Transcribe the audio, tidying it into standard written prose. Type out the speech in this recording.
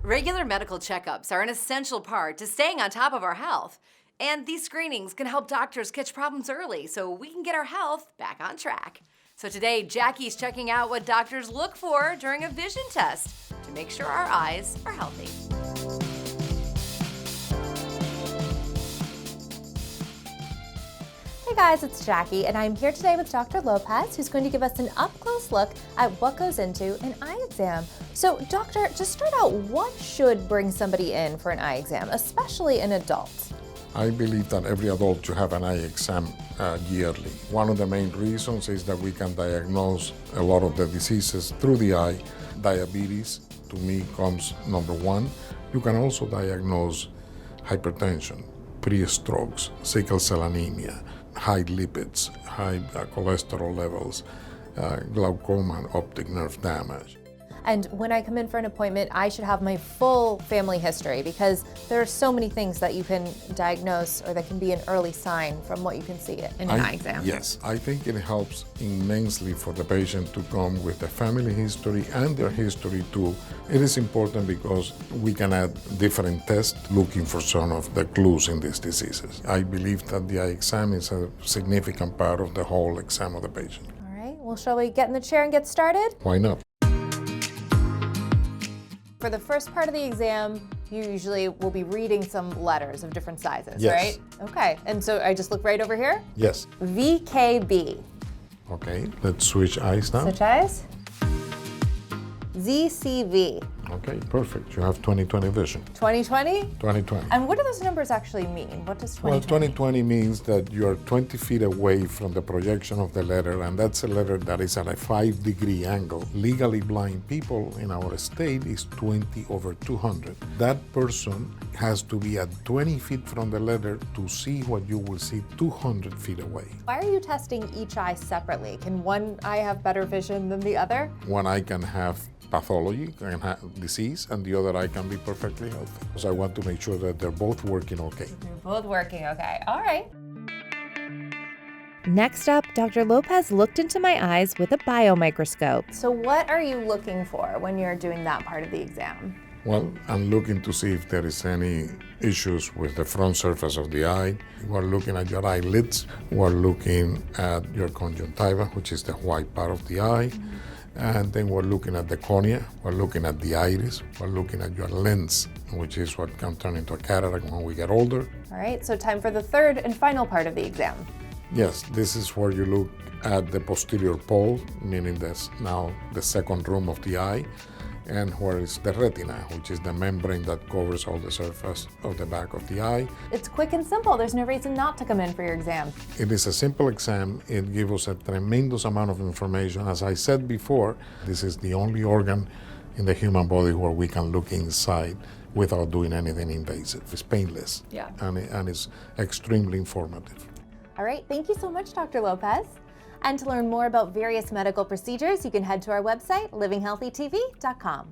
Regular medical checkups are an essential part to staying on top of our health. And these screenings can help doctors catch problems early so we can get our health back on track. So today, Jackie's checking out what doctors look for during a vision test to make sure our eyes are healthy. Hey guys, it's Jackie, and I'm here today with Dr. Lopez, who's going to give us an up-close look at what goes into an eye exam. So, doctor, to start out, what should bring somebody in for an eye exam, especially an adult? I believe that every adult should have an eye exam yearly. One of the main reasons is that we can diagnose a lot of the diseases through the eye. Diabetes, to me, comes number one. You can also diagnose hypertension, pre-strokes, sickle cell anemia, high lipids, high cholesterol levels, glaucoma and optic nerve damage. And when I come in for an appointment, I should have my full family history because there are so many things that you can diagnose or that can be an early sign from what you can see in an eye exam. Yes, I think it helps immensely for the patient to come with the family history and their history too. It is important because we can add different tests looking for some of the clues in these diseases. I believe that the eye exam is a significant part of the whole exam of the patient. All right, well, shall we get in the chair and get started? Why not? For the first part of the exam, you usually will be reading some letters of different sizes, Yes. right? Okay, and so I just look right over here? Yes. VKB. Okay, let's switch eyes now. Switch eyes. ZCV. Okay, perfect. You have 20/20 vision. 20/20? 20/20. And what do those numbers actually mean? What does 20/20 Well, 20/20 means that you are 20 feet away from the projection of the letter, and that's a letter that is at a 5-degree angle. Legally blind people in our state is 20/200. That person has to be at 20 feet from the letter to see what you will see 200 feet away. Why are you testing each eye separately? Can one eye have better vision than the other? One eye can have pathology, can have disease, and the other eye can be perfectly healthy. So I want to make sure that they're both working okay. They're both working okay. All right. Next up, Dr. Lopez looked into my eyes with a biomicroscope. So what are you looking for when you're doing that part of the exam? Well, I'm looking to see if there is any issues with the front surface of the eye. We're looking at your eyelids. We're looking at your conjunctiva, which is the white part of the eye. And then we're looking at the cornea. We're looking at the iris. We're looking at your lens, which is what can turn into a cataract when we get older. All right, so time for the third and final part of the exam. Yes, this is where you look at the posterior pole, meaning that's now the second room of the eye, and where is the retina, which is the membrane that covers all the surface of the back of the eye. It's quick and simple. There's no reason not to come in for your exam. It is a simple exam. It gives us a tremendous amount of information. As I said before, this is the only organ in the human body where we can look inside without doing anything invasive. It's painless, and it's extremely informative. All right, thank you so much, Dr. Lopez. And to learn more about various medical procedures, you can head to our website, livinghealthytv.com.